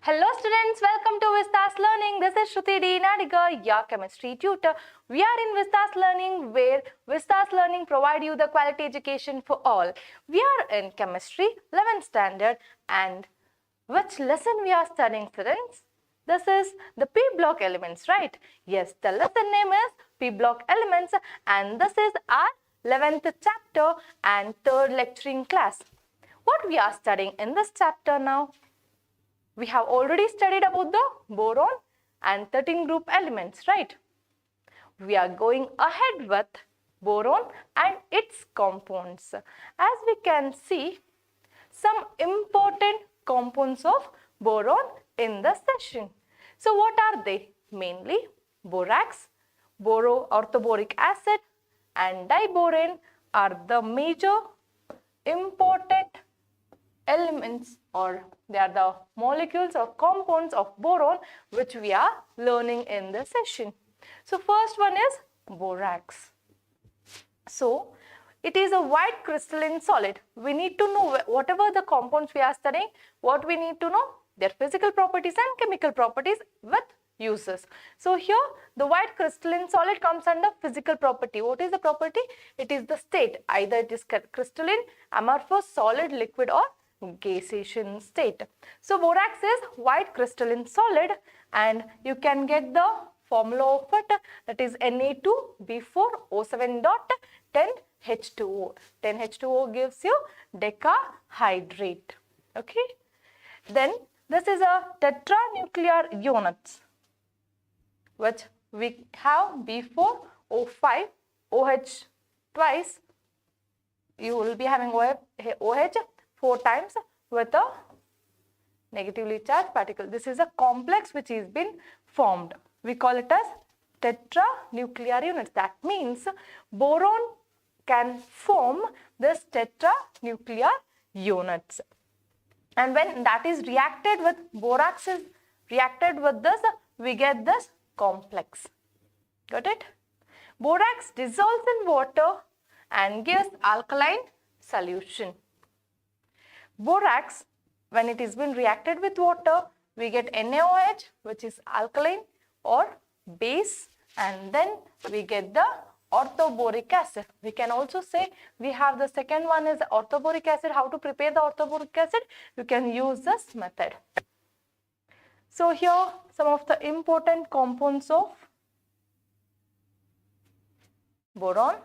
Hello students, welcome to Vista's Learning. This is Shruti D. Nadiga, your chemistry tutor. We are in Vista's Learning where Vista's Learning provide you the quality education for all. We are in chemistry 11th standard, and which lesson we are studying, students? This is the P block elements, right? Yes, the lesson name is P block elements, and this is our 11th chapter and 3rd lecturing class. What we are studying in this chapter now? We have already studied about the boron and 13 group elements, right? We are going ahead with boron and its compounds. As we can see, some important compounds of boron in the session. So what are they? Mainly borax, orthoboric acid and diborane are the major important elements, or they are the molecules or compounds of boron which we are learning in this session. So first one is borax. So it is a white crystalline solid. We need to know whatever the compounds we are studying, what we need to know, their physical properties and chemical properties with uses. So here the white crystalline solid comes under physical property. What is the property? It is the state. Either it is crystalline, amorphous, solid, liquid or gaseous state. So borax is white crystalline solid, and you can get the formula of it, that is Na2B4O7.10H2O. 10H2O gives you decahydrate. Okay. Then this is a tetranuclear units, which we have B4O5 OH twice. You will be having OH 4 times with a negatively charged particle. This is a complex which is been formed. We call it as tetranuclear units. That means boron can form this tetranuclear units. And when that is reacted with borax is reacted with this, we get this complex. Got it? Borax dissolves in water and gives alkaline solution. Borax, when it is been reacted with water, we get NaOH, which is alkaline or base, and then we get the orthoboric acid. We can also say we have the second one is orthoboric acid. How to prepare the orthoboric acid? You can use this method. So here some of the important compounds of boron,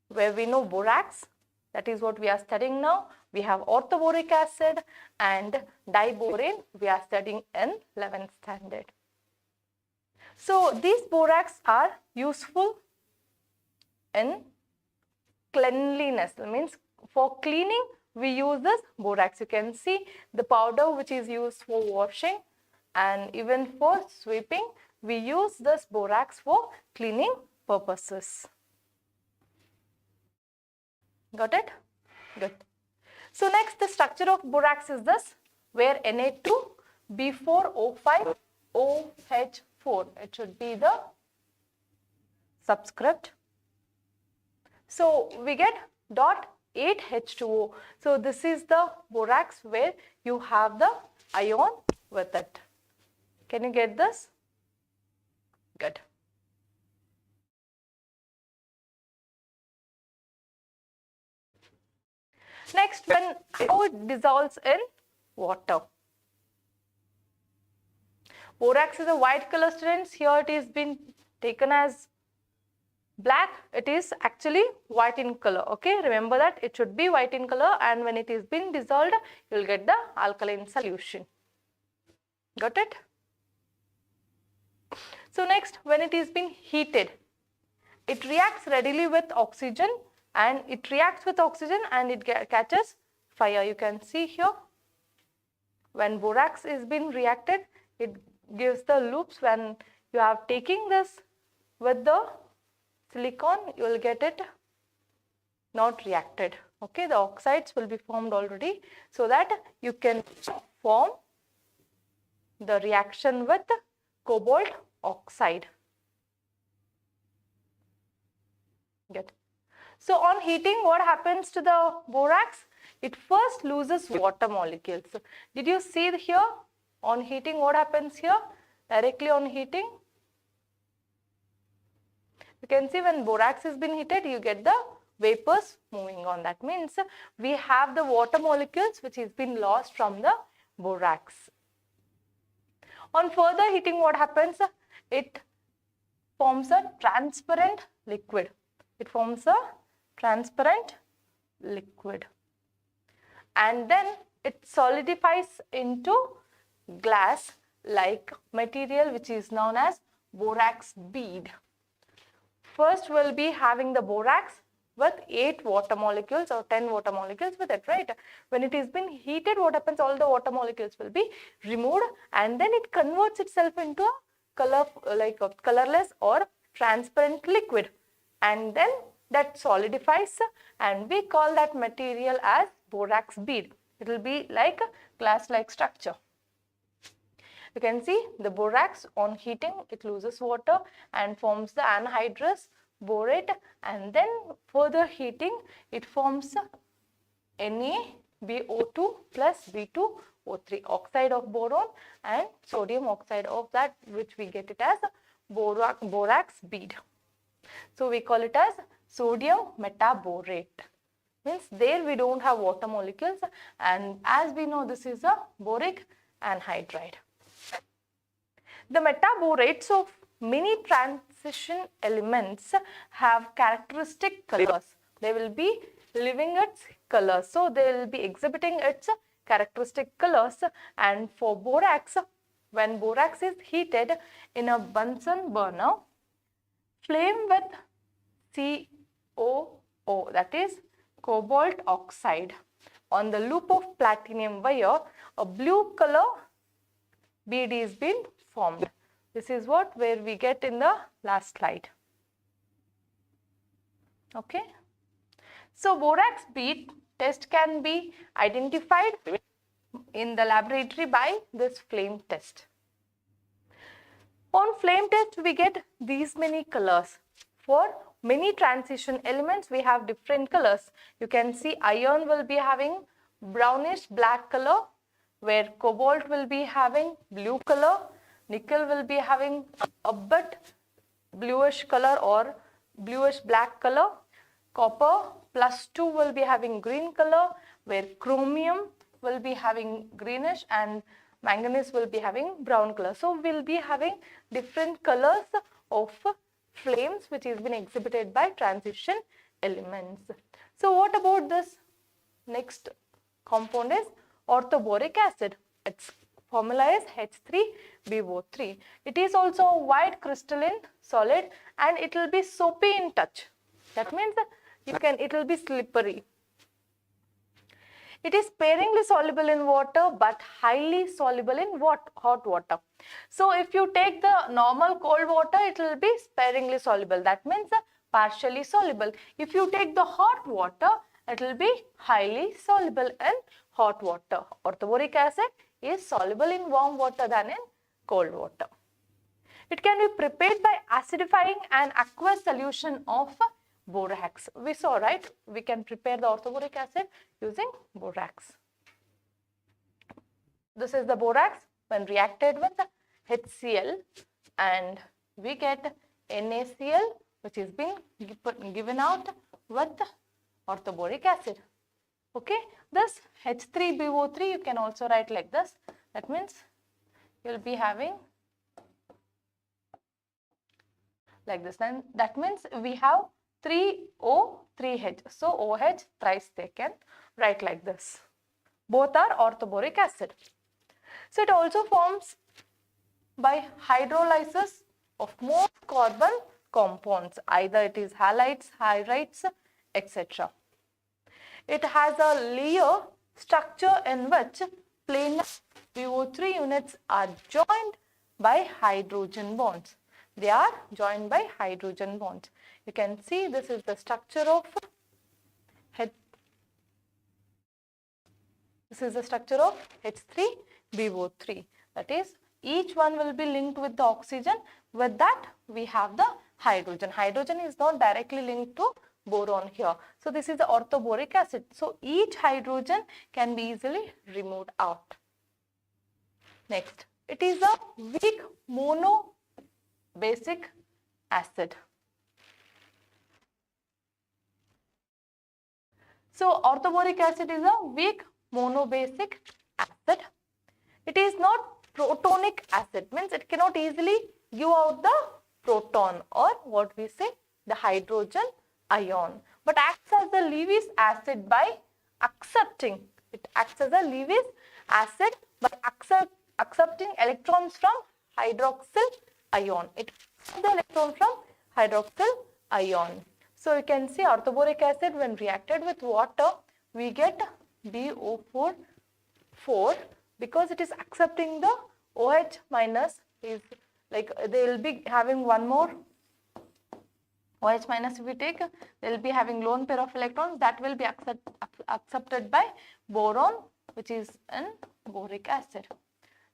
where we know borax, that is what we are studying now. We have orthoboric acid and diborane we are studying in 11th standard. So these borax are useful in cleanliness. That means for cleaning we use this borax. You can see the powder which is used for washing, and even for sweeping we use this borax for cleaning purposes. Got it? Good. So next, the structure of borax is this, where Na2B4O5OH4. It should be the subscript. So we get .8H2O. So this is the borax where you have the ion with it. Can you get this? Good. Next, how it dissolves in water. Borax is a white color, students. Here it is been taken as black. It is actually white in color. Okay, remember that it should be white in color, and when it is been dissolved, you will get the alkaline solution. Got it? So next, when it is been heated, it reacts readily with oxygen. And it reacts with oxygen and it catches fire. You can see here, when borax is being reacted, it gives the loops. When you are taking this with the silicon, you will get it not reacted. Okay, the oxides will be formed already, so that you can form the reaction with cobalt oxide. Get it? So on heating, what happens to the borax? It first loses water molecules. Did you see here? On heating, what happens here? Directly on heating, you can see when borax has been heated, you get the vapors moving on. That means we have the water molecules which has been lost from the borax. On further heating, what happens? It forms a transparent liquid. It forms a transparent liquid. And then it solidifies into glass like material which is known as borax bead. First we'll be having the borax with 8 water molecules or 10 water molecules with it, right? When it has been heated, what happens? All the water molecules will be removed and then it converts itself into a color, like a colorless or transparent liquid, and then that solidifies and we call that material as borax bead. It will be like a glass-like structure. You can see the borax on heating, it loses water and forms the anhydrous borate, and then further heating it forms NaBO2 plus B2O3, oxide of boron and sodium oxide of that, which we get it as borax bead. So we call it as sodium metaborate. Means there we don't have water molecules, and as we know this is a boric anhydride. The metaborates of many transition elements have characteristic colors. They will be leaving its colors. So they will be exhibiting its characteristic colors. And for borax, when borax is heated in a Bunsen burner, flame with COO, that is cobalt oxide, on the loop of platinum wire, a blue color bead is been formed. This is what where we get in the last slide. Okay. So borax bead test can be identified in the laboratory by this flame test. On flame test we get these many colors. For many transition elements we have different colors. You can see iron will be having brownish black color, where cobalt will be having blue color, nickel will be having a bit bluish color or bluish black color, copper +2 will be having green color, where chromium will be having greenish and manganese will be having brown color. So we'll be having different colors of flames which has been exhibited by transition elements. So what about this next compound is orthoboric acid. Its formula is H3BO3. It is also a white crystalline solid and it will be soapy in touch. That means it will be slippery. It is sparingly soluble in water but highly soluble in hot water. So if you take the normal cold water, it will be sparingly soluble. That means partially soluble. If you take the hot water, it will be highly soluble in hot water. Orthoboric acid is soluble in warm water than in cold water. It can be prepared by acidifying an aqueous solution of borax. We saw, right? We can prepare the orthoboric acid using borax. This is the borax when reacted with HCl and we get NaCl which is being given out with orthoboric acid. Okay, this H3BO3 you can also write like this. That means you will be having like this, and that means we have 3O, 3H. So OH thrice they can write like this. Both are orthoboric acid. So it also forms by hydrolysis of more carbon compounds. Either it is halides, hydrides, etc. It has a layer structure in which plain PO3 units are joined by hydrogen bonds. They are joined by hydrogen bonds. You can see this is the structure of H3BO3. That is, each one will be linked with the oxygen. With that, we have the hydrogen. Hydrogen is not directly linked to boron here. So this is the orthoboric acid. So each hydrogen can be easily removed out. Next, it is a weak monobasic acid. So orthoboric acid is a weak monobasic acid. It is not protonic acid, means it cannot easily give out the proton or what we say the hydrogen ion, but acts as a Lewis acid by accepting. It acts as a Lewis acid by accepting electrons from hydroxyl ion. It accepts the electron from hydroxyl ion. So you can see orthoboric acid when reacted with water, we get BO4 because it is accepting the OH minus, is like they will be having one more OH minus. If we take, they will be having lone pair of electrons that will be accepted by boron, which is an boric acid.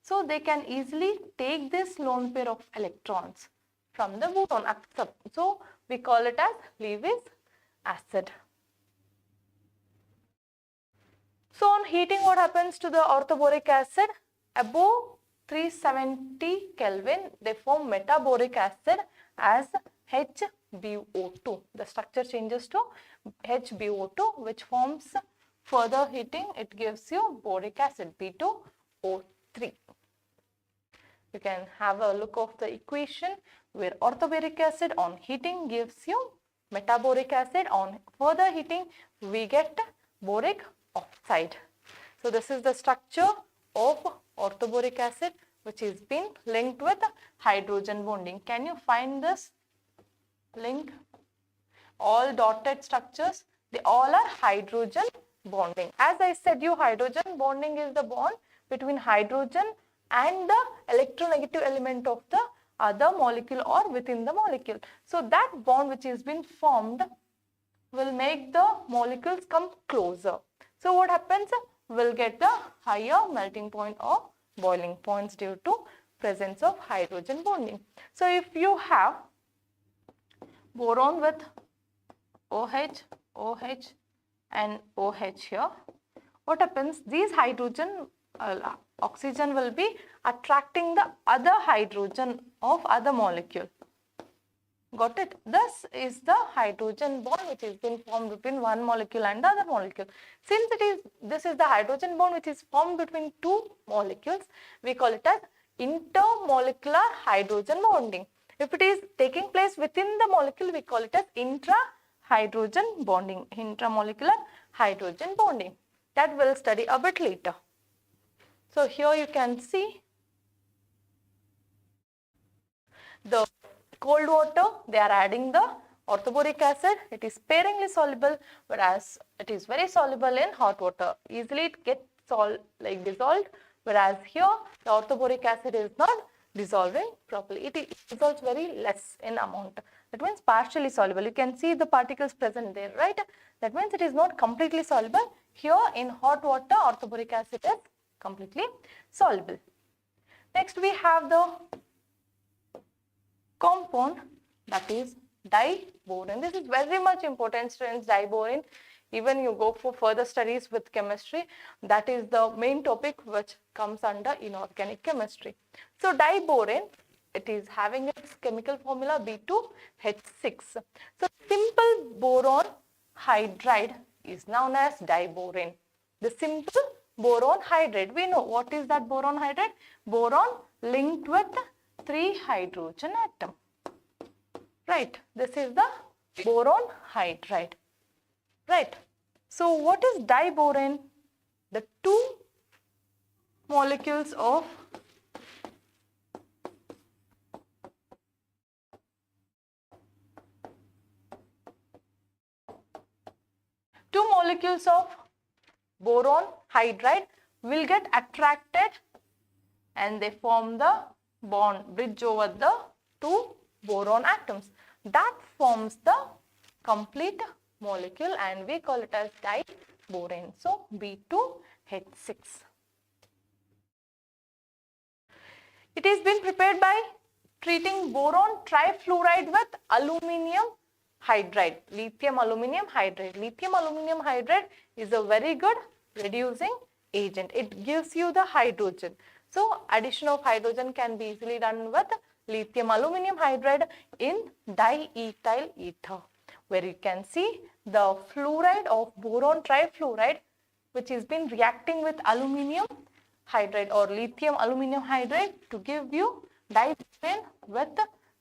So they can easily take this lone pair of electrons from the boron. So we call it as Lewis acid. So on heating, what happens to the orthoboric acid? Above 370 Kelvin, they form metaboric acid as HBO2. The structure changes to HBO2, which forms further heating. It gives you boric acid, B2O3. You can have a look of the equation where orthoboric acid on heating gives you metaboric acid. On further heating, we get boric oxide. So this is the structure of orthoboric acid, which is been linked with hydrogen bonding. Can you find this link? All dotted structures, they all are hydrogen bonding. As I said you, hydrogen bonding is the bond between hydrogen and the electronegative element of the other molecule or within the molecule. So that bond which has been formed will make the molecules come closer. So what happens? We'll get the higher melting point or boiling points due to presence of hydrogen bonding. So if you have boron with OH, OH and OH here, what happens? These hydrogen oxygen will be attracting the other hydrogen of other molecule. Got it? This is the hydrogen bond which has been formed between one molecule and the other molecule. Since this is the hydrogen bond which is formed between two molecules, we call it as intermolecular hydrogen bonding. If it is taking place within the molecule, we call it as intra-hydrogen bonding, intramolecular hydrogen bonding. That we'll study a bit later. So here you can see the cold water, they are adding the orthoboric acid. It is sparingly soluble, whereas it is very soluble in hot water. Easily it gets dissolved, whereas here the orthoboric acid is not dissolving properly. It dissolves very less in amount. That means partially soluble. You can see the particles present there, right? That means it is not completely soluble. Here in hot water, orthoboric acid is completely soluble. Next we have the compound, that is diborane. This is very much important, students, diborane. Even you go for further studies with chemistry, that is the main topic which comes under inorganic chemistry. So diborane, it is having its chemical formula B2H6. So simple boron hydride is known as diborane. The simple boron hydride, we know what is that boron hydride? Boron linked with 3 hydrogen atom. Right, this is the boron hydride. Right. So what is diborane? The two molecules of boron hydride will get attracted and they form the bond, bridge over the 2 boron atoms. That forms the complete molecule and we call it as diborane. So B2H6. It is been prepared by treating boron trifluoride with aluminium hydride, lithium aluminium hydride. Lithium aluminium hydride is a very good reducing agent. It gives you the hydrogen. So addition of hydrogen can be easily done with lithium aluminum hydride in diethyl ether, where you can see the fluoride of boron trifluoride, which has been reacting with aluminum hydride or lithium aluminum hydride to give you diborane with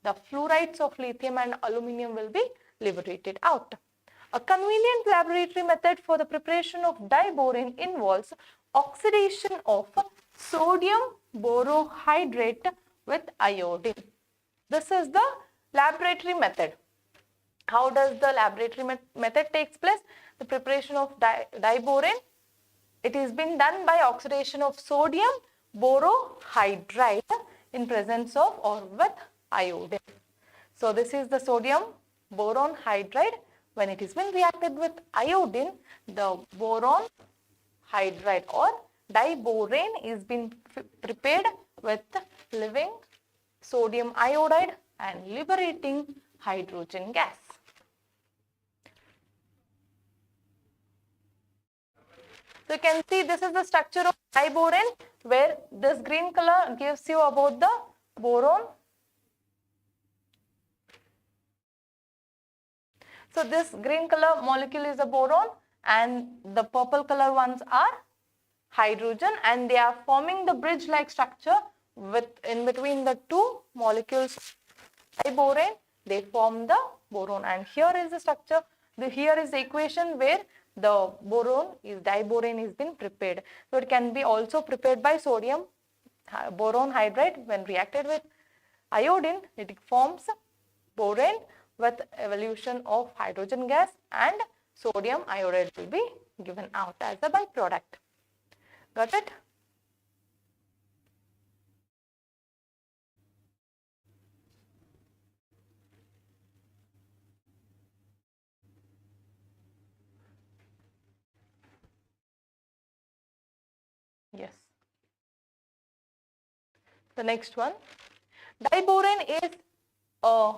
the fluorides of lithium and aluminum will be liberated out. A convenient laboratory method for the preparation of diborane involves oxidation of sodium borohydrate with iodine. This is the laboratory method. How does the laboratory method takes place? The preparation of diborane, it is been done by oxidation of sodium borohydride in presence of or with iodine. So this is the sodium boron hydride. When it is been reacted with iodine, the boron hydride or diborane is been prepared with living sodium iodide and liberating hydrogen gas. So you can see this is the structure of diborane, where this green color gives you about the boron. So this green color molecule is a boron and the purple color ones are hydrogen, and they are forming the bridge like structure with in between the two molecules diborane. They form the boron, and here is the structure. Here is the equation where the boron is diborane is been prepared. So it can be also prepared by sodium boron hydride. When reacted with iodine, it forms borane with evolution of hydrogen gas, and sodium iodide will be given out as a byproduct. Got it? Yes. The next one, diborane is a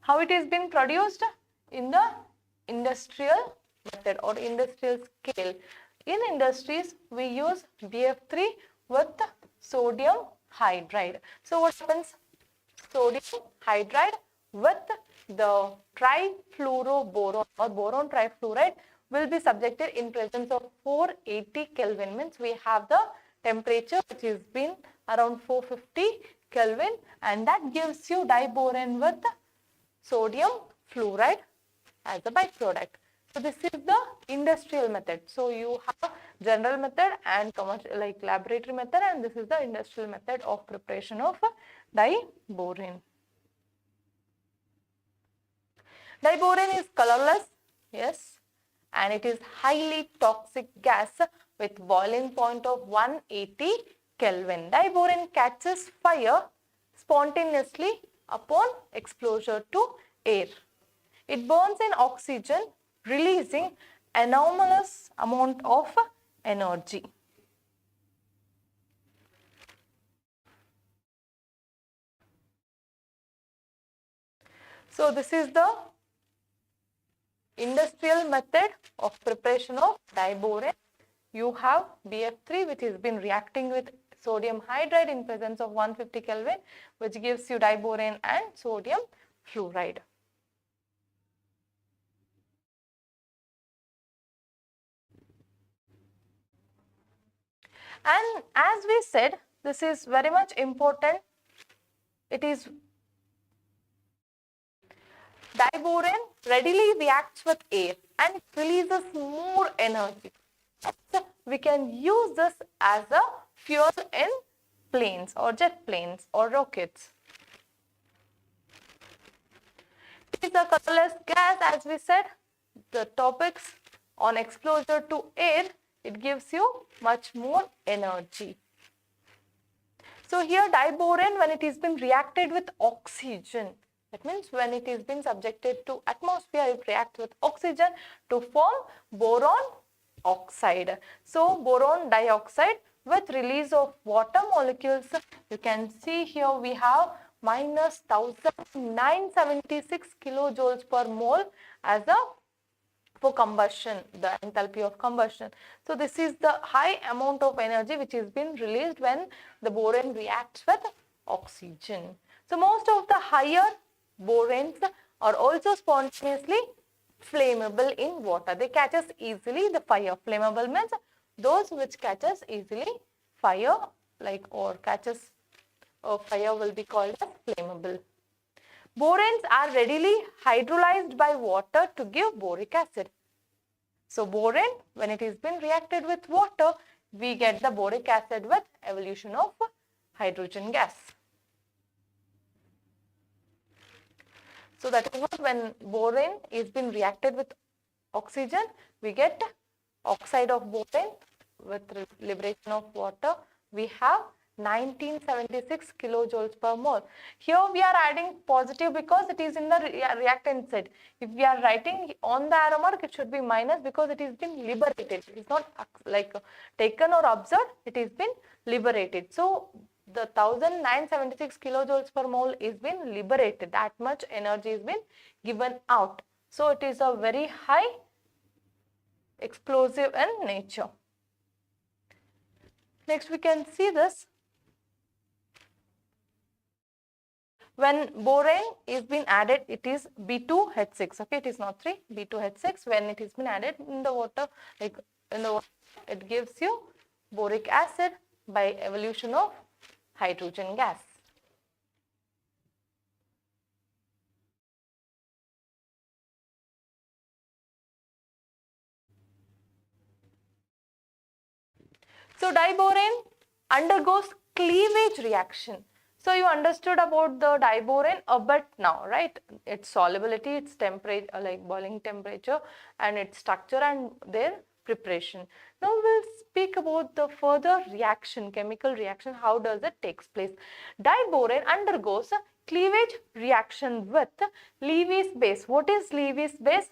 how it is been produced in the industrial method or industrial scale. In industries, we use BF3 with sodium hydride. So what happens? Sodium hydride with the trifluoroboron or boron trifluoride will be subjected in presence of 480 Kelvin. Means we have the temperature which has been around 450 Kelvin, and that gives you diborane with sodium fluoride as a byproduct. So this is the industrial method. So you have general method and commercial like laboratory method, and this is the industrial method of preparation of diborane. Diborane is colorless, yes, and it is highly toxic gas with boiling point of 180 Kelvin. Diborane catches fire spontaneously upon exposure to air. It burns in oxygen, releasing enormous amount of energy. So this is the industrial method of preparation of diborane. You have BF3 which has been reacting with sodium hydride in presence of 150 Kelvin, which gives you diborane and sodium fluoride. And as we said, this is very much important. It is diborane readily reacts with air and releases more energy. So we can use this as a fuel in planes or jet planes or rockets. It is a colorless gas, as we said. The topics on exposure to air, it gives you much more energy. So here diborane, when it has been reacted with oxygen, that means when it has been subjected to atmosphere, it reacts with oxygen to form boron oxide. So boron dioxide with release of water molecules, you can see here we have minus 1976 kilojoules per mole as a for combustion, the enthalpy of combustion. So this is the high amount of energy which is been released when the boron reacts with oxygen. So most of the higher borons are also spontaneously flammable in water. They catches easily the fire. Flammable means those which catches easily fire, like, or catches fire will be called as flammable. Borons are readily hydrolyzed by water to give boric acid. So boron, when it is been reacted with water, we get the boric acid with evolution of hydrogen gas. So that is what, when boron is been reacted with oxygen, we get oxide of boron with liberation of water. We have 1976 kilojoules per mole. Here we are adding positive because it is in the reactant side. If we are writing on the arrow mark, it should be minus because it is been liberated. It is not like taken or absorbed, it is been liberated. So the 1976 kilojoules per mole is been liberated. That much energy is been given out. So it is a very high explosive in nature. Next we can see this. When boron is been added, it is B2H6. Okay, it is not 3, B2H6. When it is been added in the water, like in the water, it gives you boric acid by evolution of hydrogen gas. So diboron undergoes cleavage reaction. So you understood about the diboron a bit now, right? Its solubility, its temperature, like boiling temperature, and its structure and their preparation. Now we'll speak about the further reaction, chemical reaction. How does it takes place? Diboron undergoes a cleavage reaction with Lewis base. What is Lewis base?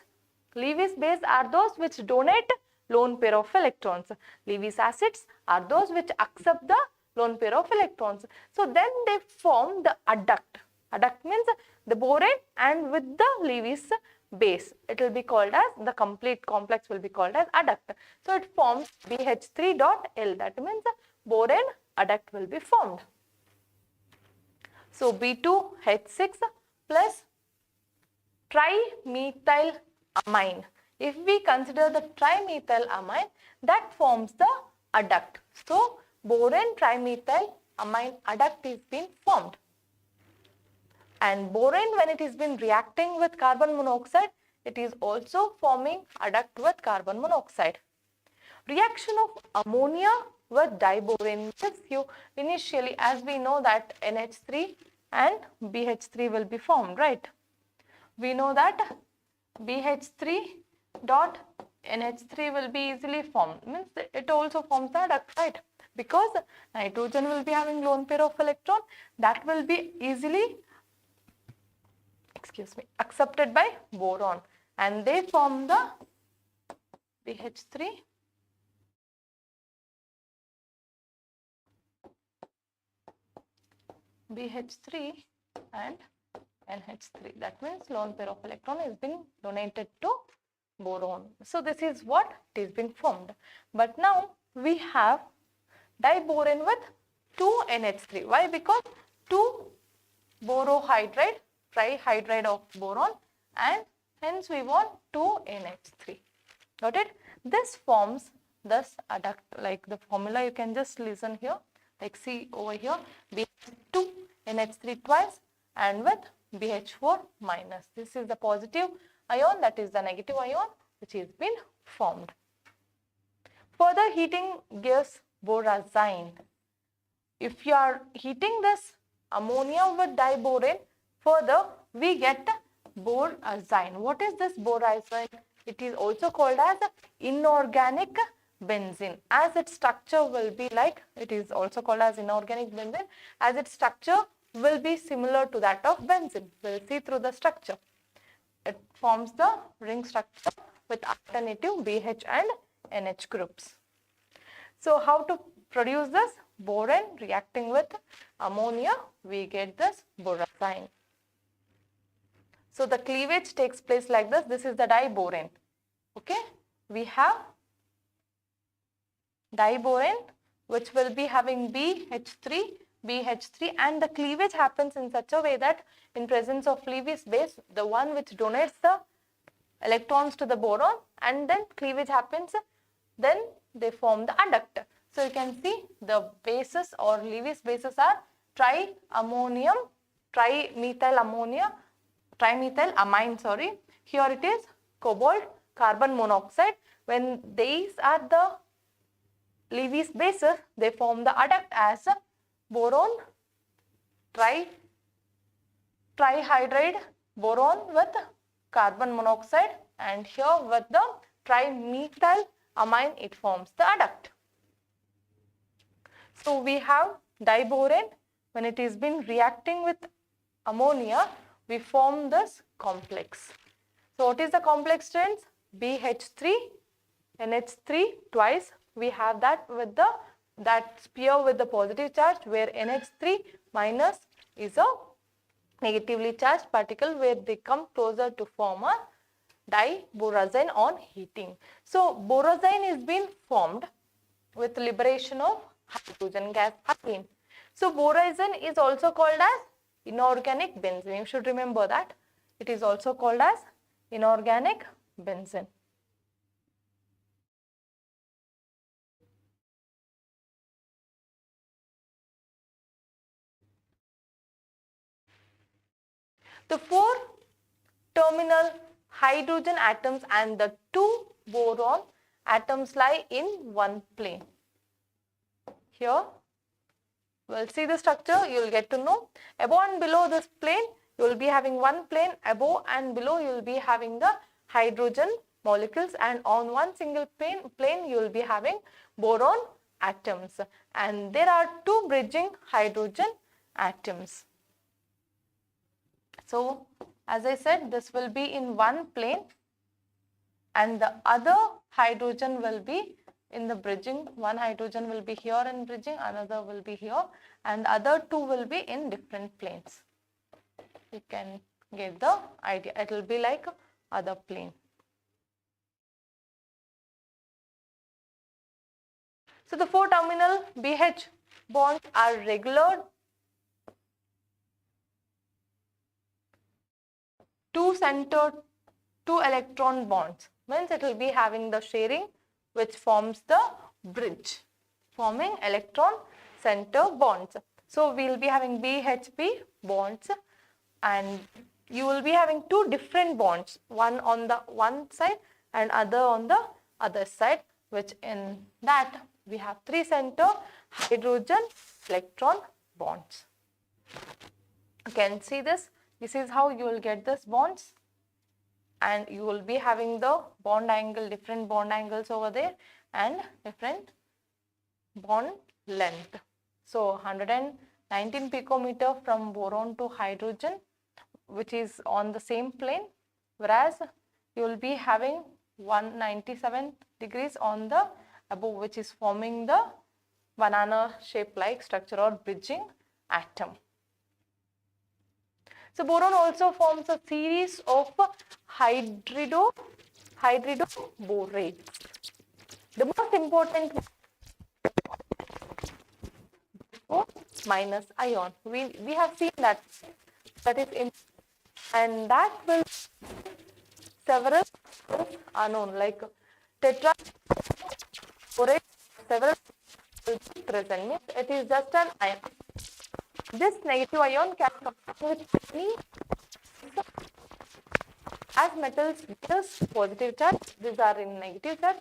Lewis base are those which donate lone pair of electrons. Lewis acids are those which accept the lone pair of electrons. So then they form the adduct. Adduct means the boron and with the Lewis base. It will be called as, the complete complex will be called as adduct. So it forms BH3.L. That means boron adduct will be formed. So B2H6 plus trimethylamine. If we consider the trimethylamine, that forms the adduct. So boron trimethylamine adduct is being formed. And boron, when it is been reacting with carbon monoxide, it is also forming adduct with carbon monoxide. Reaction of ammonia with diboron gives you initially, as we know that NH3 and BH3 will be formed, right? We know that BH3 dot NH3 will be easily formed, means it also forms the adduct, right? Because nitrogen will be having lone pair of electron, that will be easily, accepted by boron, and they form the BH3 and NH3. That means lone pair of electron has been donated to boron. So this is what it has been formed. But now we have diboron with 2 NH3. Why? Because 2 borohydride, trihydride of boron, and hence we want 2 NH3. Got it? This forms this adduct. Like the formula, you can just listen here. Like see over here, BH2 NH3 twice and with BH4 minus. This is the positive ion, that is the negative ion which is been formed. Further heating gives borazine. If you are heating this ammonia with diboron, further we get borazine. What is this borazine? It is also called as inorganic benzene, as its structure will be like, it is also called as inorganic benzene, as its structure will be similar to that of benzene. We will see through the structure. It forms the ring structure with alternative BH and NH groups. So how to produce this? Boron reacting with ammonia, we get this borazine. So the cleavage takes place like this. This is the diboron. Okay, we have Diborane, which will be having BH3, and the cleavage happens in such a way that in presence of Lewis base, the one which donates the electrons to the boron, and then cleavage happens, then they form the adduct. So you can see the bases or Lewis bases are trimethylamine, sorry. Here it is cobalt, carbon monoxide. When these are the Lewis bases, they form the adduct as boron trihydride, boron with carbon monoxide, and here with the trimethylamine it forms the adduct. So we have diborane. When it is been reacting with ammonia, we form this complex. So what is the complex strength? BH3, NH3 twice. We have that with that sphere with the positive charge, where NH3 minus is a negatively charged particle, where they come closer to form a diborazine on heating. So borazine is being formed with liberation of hydrogen gas again. So borazine is also called as inorganic benzene. You should remember that. It is also called as inorganic benzene. The 4 terminal hydrogen atoms and the 2 boron atoms lie in one plane. Here, we'll see the structure, you will get to know. Above and below this plane, you will be having one plane. Above and below, you will be having the hydrogen molecules, and on one single plane you will be having boron atoms. And there are 2 bridging hydrogen atoms. So, as I said, this will be in one plane, and the other hydrogen will be in the bridging. One hydrogen will be here in bridging, another will be here, and the other 2 will be in different planes. You can get the idea. It will be like other plane. So the 4 terminal BH bonds are regular 2-centered 2 electron bonds. Means it will be having the sharing which forms the bridge, forming electron center bonds. So we will be having BHP bonds, and you will be having 2 different bonds, one on the one side and other on the other side, which in that we have 3 center hydrogen electron bonds. You can see this. This is how you will get this bonds, and you will be having the bond angle, different bond angles over there, and different bond length. So 119 picometer from boron to hydrogen, which is on the same plane, whereas you will be having 197 degrees on the above, which is forming the banana shape like structure or bridging atom. So boron also forms a series of hydridoborates. The most important minus ion. We have seen that is in, and that will several unknown, like tetra Borax, several present. Means it is just an ion. This negative ion can come with any, as metals gives positive charge. These are in negative charge.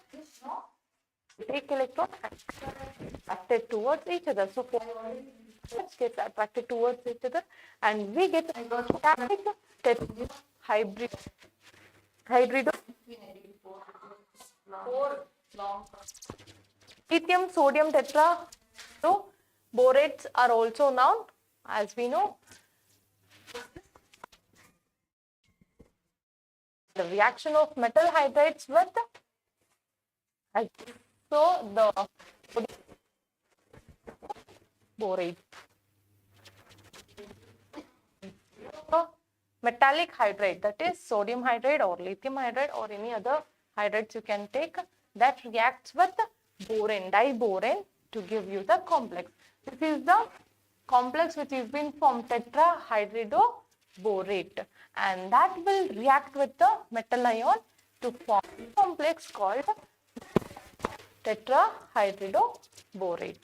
Take electron attracted towards each other. So gets attracted towards each other, and we get hydrido. Lithium, sodium tetra. So borates are also known, as we know. The reaction of metal hydrides with the borate. Metallic hydride, that is sodium hydride or lithium hydride or any other hydrides you can take, that reacts with boron, diborane, to give you the complex. This is the complex which is being formed, tetrahydroborate, and that will react with the metal ion to form a complex called tetrahydroborate.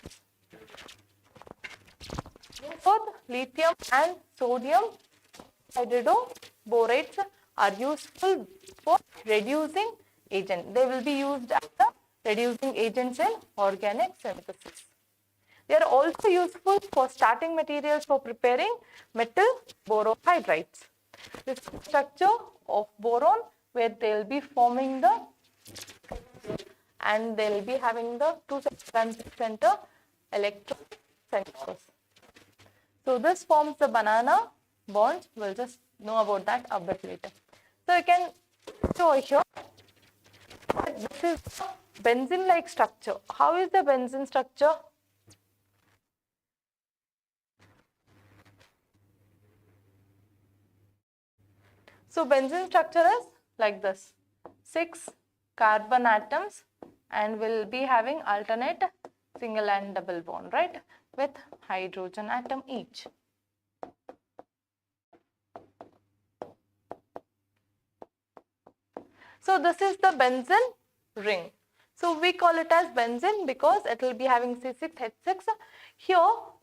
Both lithium and sodium hydroborates are useful for reducing agent. They will be used as the reducing agents in organic synthesis. They are also useful for starting materials for preparing metal borohydrides. This is the structure of boron, where they will be forming the, and they will be having the two center electron centers. So this forms the banana bonds. We'll just know about that a bit later. So you can show here that this is benzene-like structure. How is the benzene structure? So benzene structure is like this: 6 carbon atoms, and will be having alternate single and double bond, right, with hydrogen atom each. So this is the benzene ring. So we call it as benzene because it will be having C6H6. Here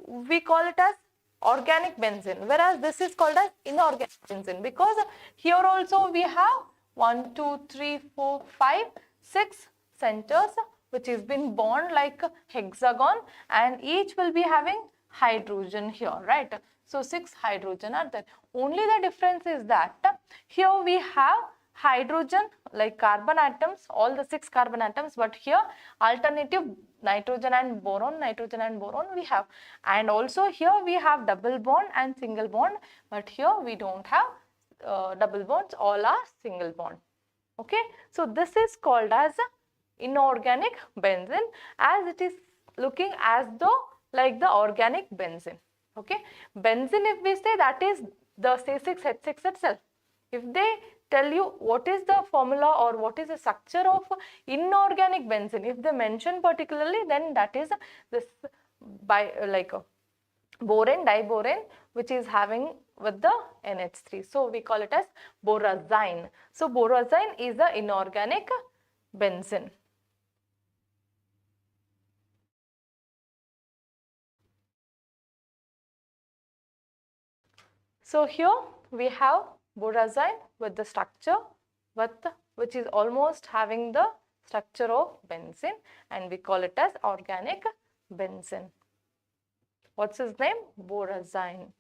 we call it as organic benzene, whereas this is called as inorganic benzene, because here also we have 1, 2, 3, 4, 5, 6 centers which is been bond like a hexagon, and each will be having hydrogen here, right? So 6 hydrogen are there. Only the difference is that here we have hydrogen like carbon atoms, all the 6 carbon atoms, but here alternative nitrogen and boron we have, and also here we have double bond and single bond, but here we don't have double bonds, all are single bond. Okay, so this is called as inorganic benzene, as it is looking as though like the organic benzene. Okay, benzene, if we say, that is the C6H6 itself. If they tell you what is the formula or what is the structure of inorganic benzene, if they mention particularly, then that is this by like boron, diborane, which is having with the NH3. So we call it as borazine. So borazine is the inorganic benzene. So here we have borazine with the structure which is almost having the structure of benzene, and we call it as organic benzene. What's his name? Borazine.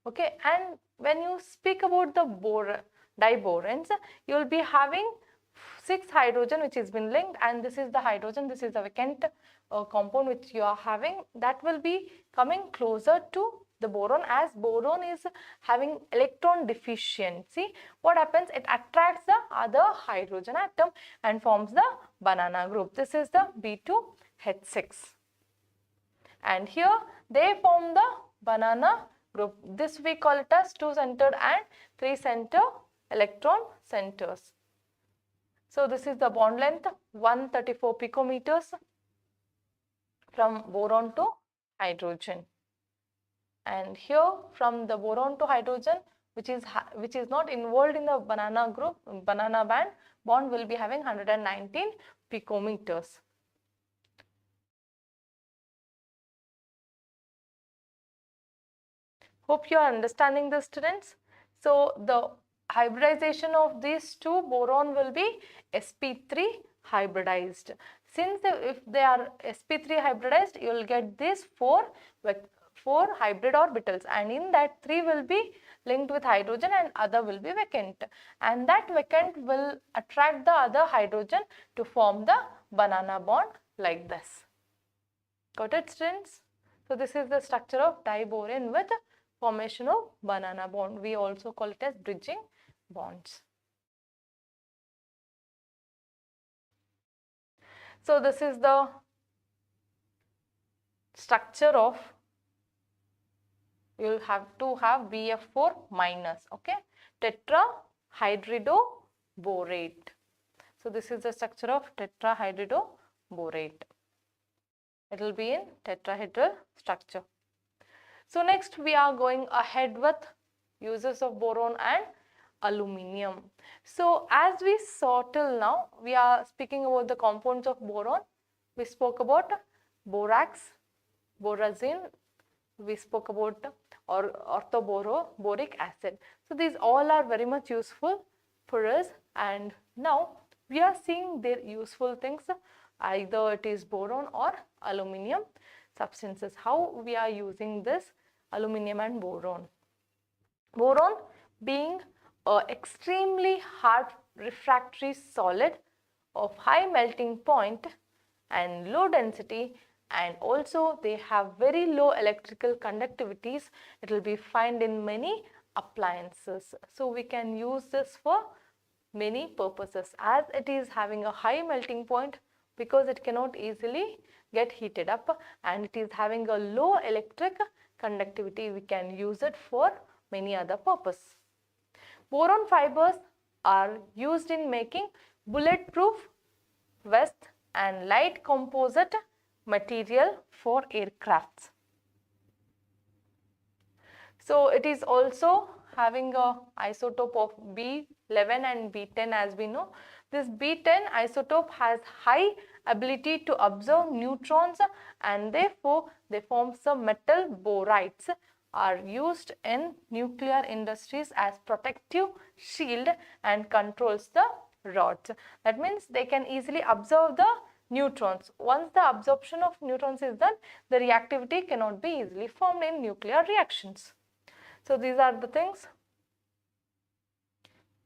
Okay, and when you speak about the diboranes, you will be having 6 hydrogen which has been linked, and this is the hydrogen, this is the vacant compound which you are having, that will be coming closer to the boron. As boron is having electron deficiency, what happens? It attracts the other hydrogen atom and forms the banana group. This is the B2H6, and here they form the banana group. This we call it as 2-centered and 3-center electron centers. So this is the bond length, 134 picometers from boron to hydrogen. And here from the boron to hydrogen, which is not involved in the banana group, banana bond will be having 119 picometers. Hope you are understanding this, students. So the hybridization of these two boron will be sp3 hybridized. Since if they are sp3 hybridized, you will get these 4 hybrid orbitals, and in that 3 will be linked with hydrogen and other will be vacant, and that vacant will attract the other hydrogen to form the banana bond like this. Got it, students? So this is the structure of diborane with formation of banana bond. We also call it as bridging bonds. So this is the structure of, you will have to have BF4 minus, okay, tetrahydroborate. So this is the structure of tetrahydroborate. It will be in tetrahedral structure. So next we are going ahead with uses of boron and aluminium. So as we saw till now, we are speaking about the compounds of boron. We spoke about borax, borazine, we spoke about orthoboric acid. So these all are very much useful for us, and now we are seeing their useful things, either it is boron or aluminium substances. How we are using this aluminium and boron. Boron being an extremely hard refractory solid of high melting point and low density, and also they have very low electrical conductivities. It will be found in many appliances. So we can use this for many purposes, as it is having a high melting point because it cannot easily get heated up, and it is having a low electric conductivity. We can use it for many other purposes. Boron fibers are used in making bulletproof vest and light composite material for aircrafts. So it is also having a isotope of B11 and B10, as we know. This B10 isotope has high ability to absorb neutrons, and therefore they form some metal borides, are used in nuclear industries as protective shield and controls the rods. That means they can easily absorb the neutrons. Once the absorption of neutrons is done, the reactivity cannot be easily formed in nuclear reactions. So these are the things.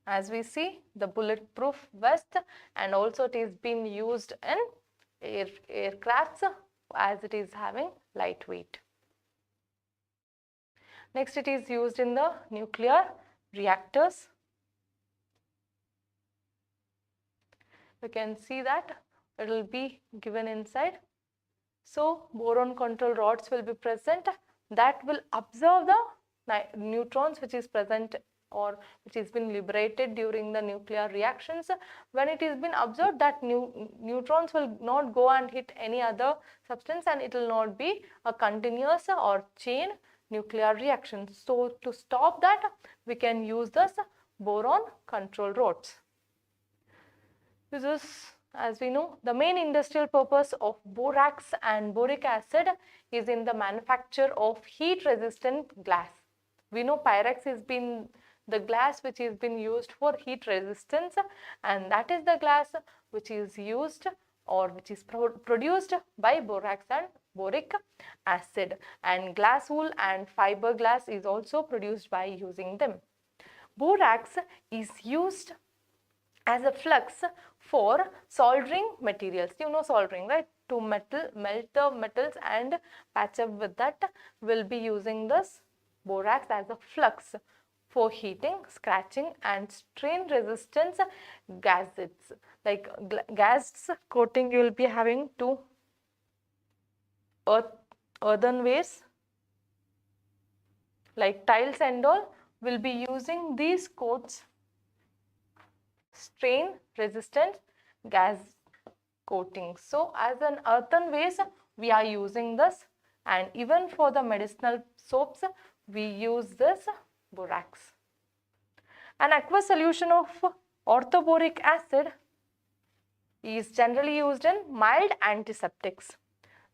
As we see, the bulletproof vest, and also it is being used in aircrafts as it is having lightweight. Next, it is used in the nuclear reactors. You can see that it will be given inside. So boron control rods will be present that will absorb the neutrons which is present or which has been liberated during the nuclear reactions. When it is been absorbed, that neutrons will not go and hit any other substance, and it will not be a continuous or chain nuclear reaction. So to stop that, we can use this boron control rods. This is, as we know, the main industrial purpose of borax and boric acid is in the manufacture of heat resistant glass. We know Pyrex has been the glass which has been used for heat resistance, and that is the glass which is used or which is produced by borax and boric acid, and glass wool and fiberglass is also produced by using them. Borax is used as a flux for soldering materials. You know soldering, right? To melt the metals and patch up with that, will be using this borax as a flux for heating, scratching and strain resistance gases. Like gas coating, you will be having to earthenwares like tiles and all will be using these coats, strain resistant gas coating. So as an earthenwares we are using this, and even for the medicinal soaps we use this borax. An aqueous solution of orthoboric acid is generally used in mild antiseptics.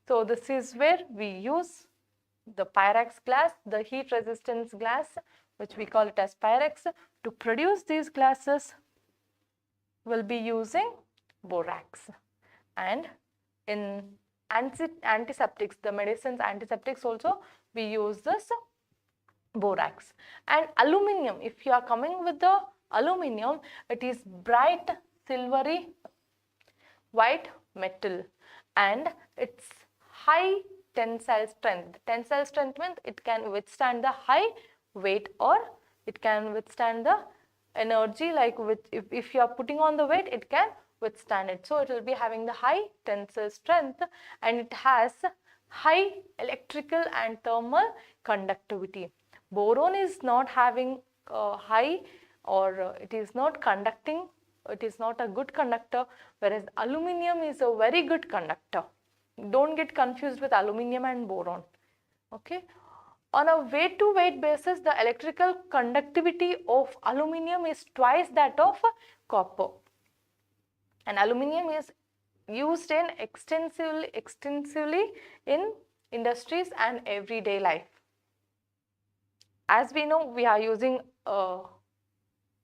So this is where we use the Pyrex glass, the heat resistance glass, which we call it as Pyrex. To produce these glasses, we'll be using borax. And in antiseptics, the medicines antiseptics also, we use this borax. And aluminium, if you are coming with the aluminium, it is bright silvery white metal, and its high tensile strength. Tensile strength means it can withstand the high weight, or it can withstand the energy, like if you are putting on the weight, it can withstand it. So it will be having the high tensile strength, and it has high electrical and thermal conductivity. Boron is not having high, or it is not conducting it is not a good conductor, whereas aluminium is a very good conductor. Don't get confused with aluminium and boron. Okay. On a weight to weight basis, the electrical conductivity of aluminium is twice that of copper. And aluminium is used in extensively in industries and everyday life. As we know, we are using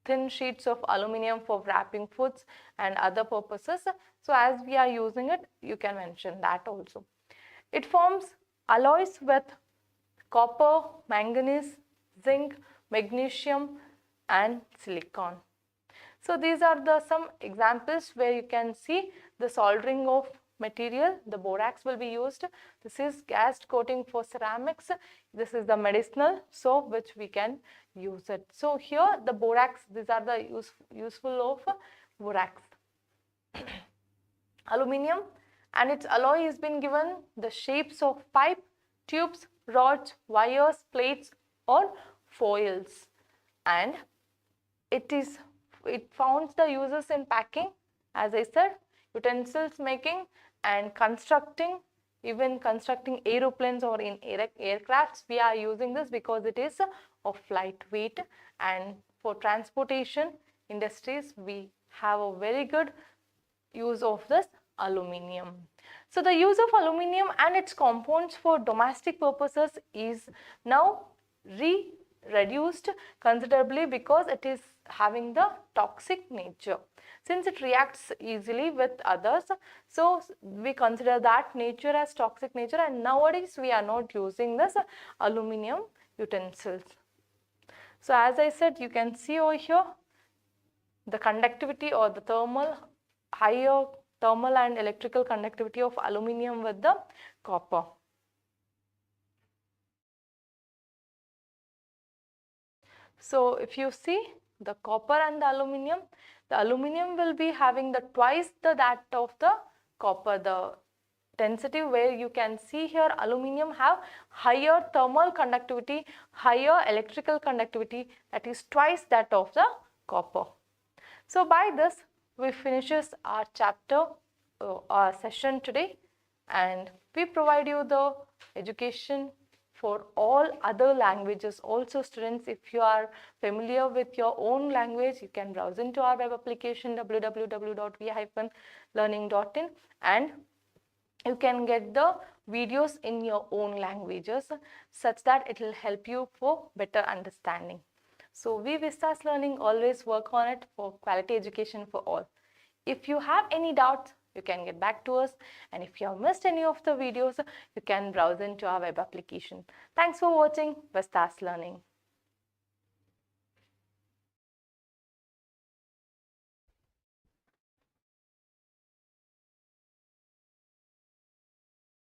thin sheets of aluminium for wrapping foods and other purposes. So as we are using it, you can mention that also. It forms alloys with copper, manganese, zinc, magnesium and silicon. So these are the some examples where you can see the soldering of material. The borax will be used. This is gassed coating for ceramics. This is the medicinal soap which we can use it. So here the borax, these are the useful of borax. Aluminium and its alloy has been given the shapes of pipe, tubes, rods, wires, plates or foils, and it founds the uses in packing, as I said, utensils making and constructing, even constructing aeroplanes or in aircrafts. We are using this because it is of lightweight, and for transportation industries we have a very good use of this aluminium. So the use of aluminium and its compounds for domestic purposes is now reduced considerably because it is having the toxic nature. Since it reacts easily with others, so we consider that nature as toxic nature, and nowadays we are not using this aluminium utensils. So as I said, you can see over here the conductivity or the higher thermal and electrical conductivity of aluminium with the copper. So if you see the copper and the aluminium will be having the twice that of the copper, the density, where you can see here aluminium have higher thermal conductivity, higher electrical conductivity, that is twice that of the copper. So by this we finishes our chapter, our session today, and we provide you the education for all other languages also. Students, if you are familiar with your own language, you can browse into our web application www.vi-learning.in, and you can get the videos in your own languages such that it will help you for better understanding. So we Vistas Learning always work on it for quality education for all. If you have any doubts, you can get back to us, and if you have missed any of the videos, you can browse into our web application. Thanks for watching Vistas Learning.